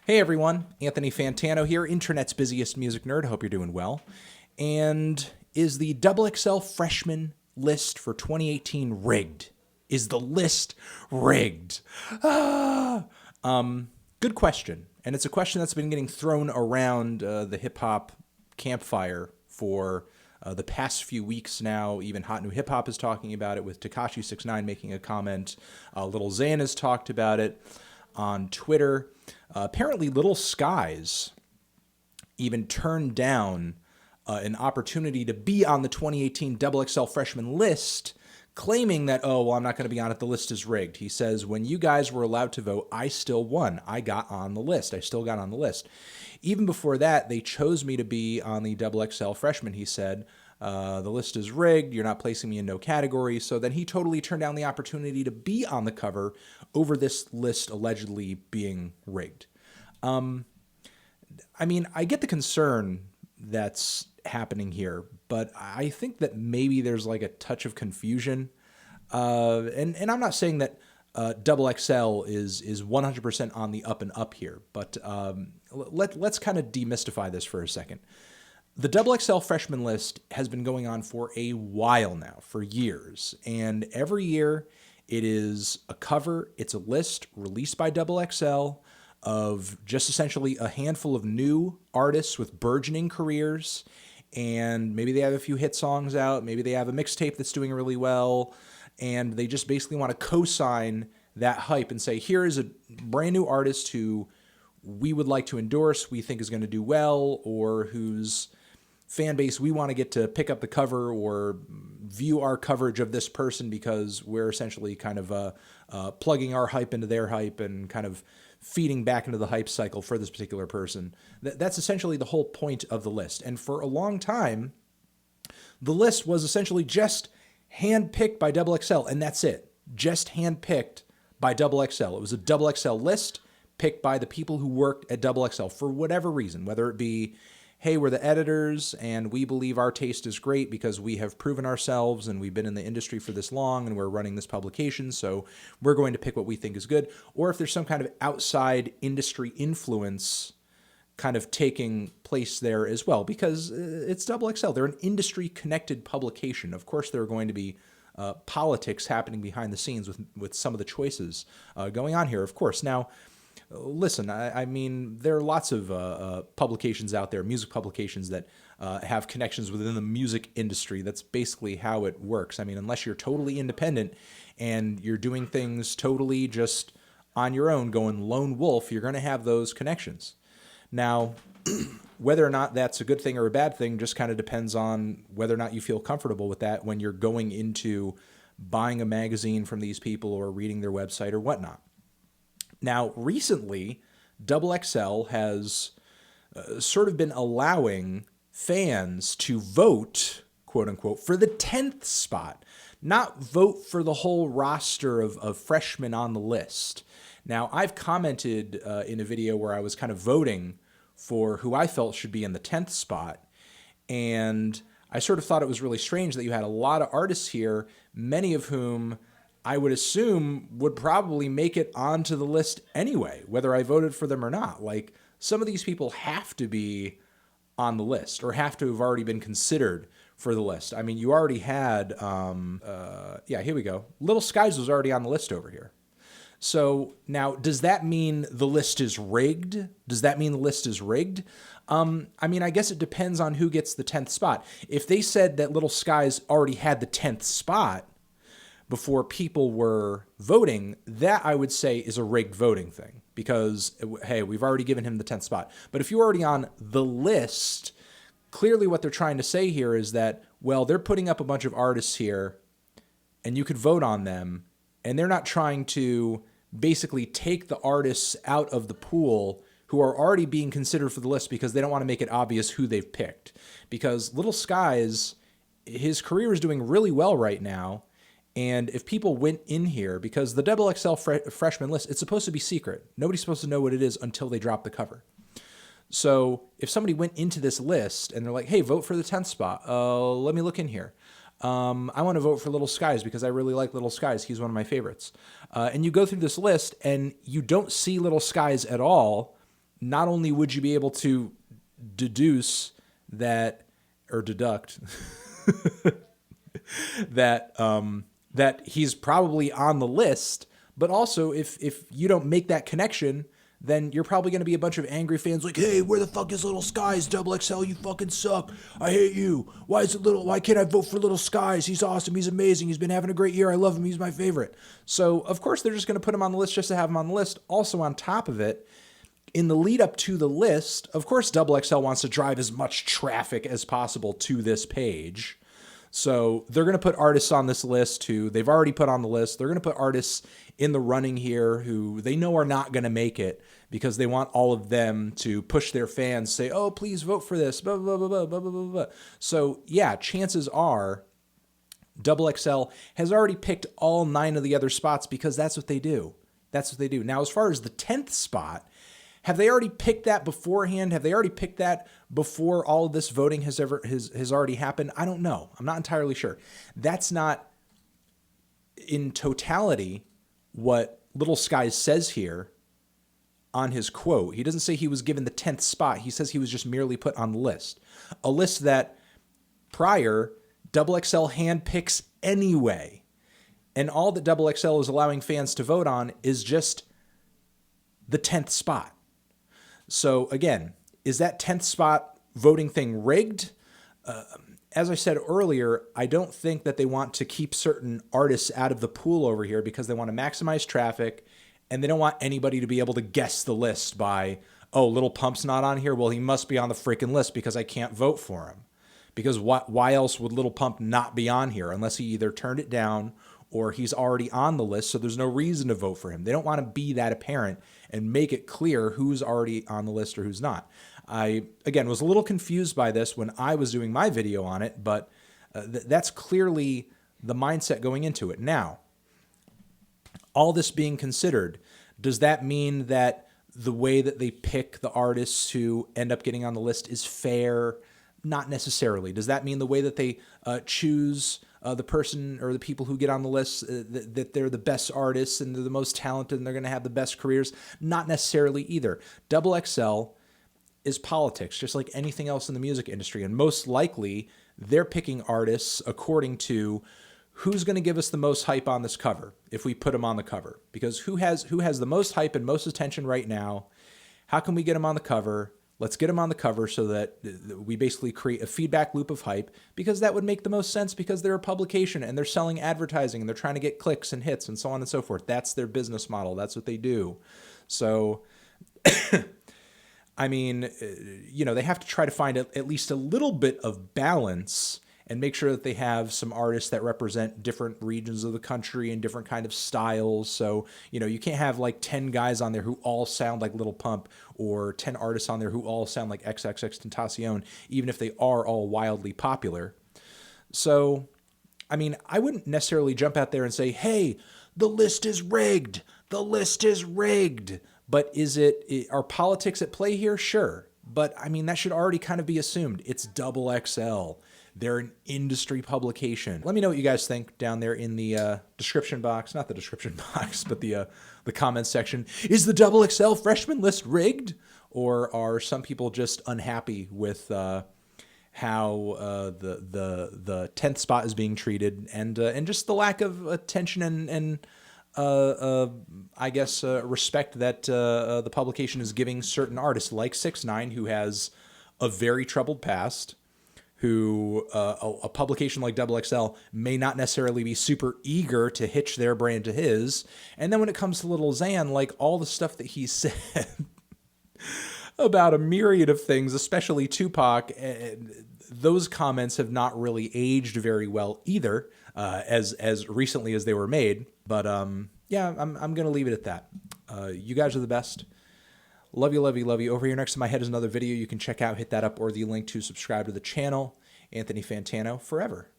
Hey everyone, Anthony Fantano here, internet's busiest music nerd. Hope you're doing well. And is the XXL freshman list for 2018 rigged? Is the list rigged? Good question. And it's a question that's been getting thrown around the hip hop campfire for the past few weeks now. Even Hot New Hip Hop is talking about it, with TEKASHI 6ix9ine making a comment. Lil Xan has talked about it on Twitter. Apparently, Little Skies even turned down an opportunity to be on the 2018 XXL freshman list, claiming that, oh, well, I'm not going to be on it. The list is rigged. He says, when you guys were allowed to vote, I still won. I got on the list. I still got on the list. Even before that, they chose me to be on the XXL freshman, he said. The list is rigged. You're not placing me in no category. So then he totally turned down the opportunity to be on the cover over this list allegedly being rigged. I mean, I get the concern that's happening here, but I think that maybe there's like a touch of confusion. And I'm not saying that XXL is 100% on the up and up here, but let's kind of demystify this for a second. The XXL freshman list has been going on for a while now, for years. And every year it is a cover, it's a list released by XXL of just essentially a handful of new artists with burgeoning careers. And maybe they have a few hit songs out, maybe they have a mixtape that's doing really well, and they just basically want to co-sign that hype and say, here is a brand new artist who we would like to endorse, we think is going to do well, or whose fan base we want to get to pick up the cover or view our coverage of this person, because we're essentially kind of plugging our hype into their hype and kind of feeding back into the hype cycle for this particular person. That's essentially the whole point of the list. And for a long time, the list was essentially just handpicked by XXL, and that's it. Just handpicked by XXL. It was a XXL list picked by the people who worked at XXL for whatever reason, whether it be, hey, we're the editors and we believe our taste is great because we have proven ourselves and we've been in the industry for this long and we're running this publication, so we're going to pick what we think is good. Or if there's some kind of outside industry influence kind of taking place there as well, because it's XXL. They're an industry-connected publication. Of course, there are going to be politics happening behind the scenes with some of the choices going on here, of course. Now, listen, I mean, there are lots of publications out there, music publications that have connections within the music industry. That's basically how it works. I mean, unless you're totally independent and you're doing things totally just on your own, going lone wolf, you're going to have those connections. Now, whether or not that's a good thing or a bad thing just kind of depends on whether or not you feel comfortable with that when you're going into buying a magazine from these people or reading their website or whatnot. Now, recently, XXL has sort of been allowing fans to vote, quote unquote, for the 10th spot, not vote for the whole roster of freshmen on the list. Now, I've commented in a video where I was kind of voting for who I felt should be in the 10th spot, and I sort of thought it was really strange that you had a lot of artists here, many of whom I would assume would probably make it onto the list anyway, whether I voted for them or not. Like, some of these people have to be on the list or have to have already been considered for the list. I mean, you already had, yeah, here we go. Little Skies was already on the list over here. So now, does that mean the list is rigged? Does that mean the list is rigged? I mean, I guess it depends on who gets the 10th spot. If they said that Little Skies already had the 10th spot before people were voting, that I would say is a rigged voting thing, because, hey, we've already given him the 10th spot. But if you're already on the list, clearly what they're trying to say here is that, well, they're putting up a bunch of artists here and you could vote on them, and they're not trying to basically take the artists out of the pool who are already being considered for the list because they don't want to make it obvious who they've picked. Because Little Skies, his career is doing really well right now. And if people went in here, because the XXL freshman list, it's supposed to be secret. Nobody's supposed to know what it is until they drop the cover. So if somebody went into this list and they're like, hey, vote for the 10th spot. Let me look in here. I want to vote for Little Skies because I really like Little Skies. He's one of my favorites. And you go through this list and you don't see Little Skies at all. not only would you be able to deduce that, or deduct, that that he's probably on the list, but also if you don't make that connection, then you're probably going to be a bunch of angry fans like, hey, where the fuck is Little Skies? XXL, you fucking suck. I hate you. Why can't I vote for Little Skies? He's awesome. He's amazing. He's been having a great year. I love him. He's my favorite. So, of course, they're just going to put him on the list just to have him on the list. Also, on top of it, in the lead up to the list, of course, XXL wants to drive as much traffic as possible to this page. So they're going to put artists on this list who they've already put on the list. They're going to put artists in the running here who they know are not going to make it because they want all of them to push their fans, say, oh, please vote for this, blah, blah, blah, blah, blah, blah, blah. So, yeah, chances are XXL has already picked all 9 of the other spots because that's what they do. That's what they do. Now, as far as the 10th spot, have they already picked that beforehand? Have they already picked that before all of this voting has already happened? I don't know. I'm not entirely sure. That's not in totality what Little Skies says here on his quote. He doesn't say he was given the 10th spot. He says he was just merely put on the list. A list that prior XXL handpicks anyway. And all that XXL is allowing fans to vote on is just the 10th spot. So again, is that 10th spot voting thing rigged? As I said earlier, I don't think that they want to keep certain artists out of the pool over here because they want to maximize traffic and they don't want anybody to be able to guess the list by, oh, Little Pump's not on here. Well, he must be on the freaking list because I can't vote for him. Because why else would Little Pump not be on here unless he either turned it down or he's already on the list, so there's no reason to vote for him. They don't want to be that apparent and make it clear who's already on the list or who's not. I, again, was a little confused by this when I was doing my video on it, but that's clearly the mindset going into it. Now, all this being considered, does that mean that the way that they pick the artists who end up getting on the list is fair? Not necessarily. Does that mean the way that they choose the person or the people who get on the list, that they're the best artists and they're the most talented and they're going to have the best careers? Not necessarily either. XXL is politics, just like anything else in the music industry. And most likely, they're picking artists according to who's going to give us the most hype on this cover if we put them on the cover. Because who has the most hype and most attention right now? How can we get them on the cover? Let's get them on the cover so that we basically create a feedback loop of hype, because that would make the most sense because they're a publication and they're selling advertising and they're trying to get clicks and hits and so on and so forth. That's their business model. That's what they do. So, I mean, you know, they have to try to find at least a little bit of balance and make sure that they have some artists that represent different regions of the country and different kind of styles. So, you know, you can't have like 10 guys on there who all sound like Little Pump or 10 artists on there who all sound like XXXTentacion, even if they are all wildly popular. So, I mean, I wouldn't necessarily jump out there and say, hey, the list is rigged. The list is rigged. But are politics at play here? Sure. But I mean, that should already kind of be assumed. It's XXL. They're an industry publication. Let me know what you guys think down there in the description box. Not the description box, but the comments section. Is the XXL freshman list rigged? Or are some people just unhappy with how the 10th spot is being treated and just the lack of attention and I guess respect that the publication is giving certain artists like 6ix9ine, who has a very troubled past, who a publication like XXL may not necessarily be super eager to hitch their brand to his. And then when it comes to Little Xan, like all the stuff that he said about a myriad of things, especially Tupac, those comments have not really aged very well either, as recently as they were made. But yeah, I'm going to leave it at that. You guys are the best. Love you, love you, love you. Over here next to my head is another video you can check out. Hit that up or the link to subscribe to the channel. Anthony Fantano forever.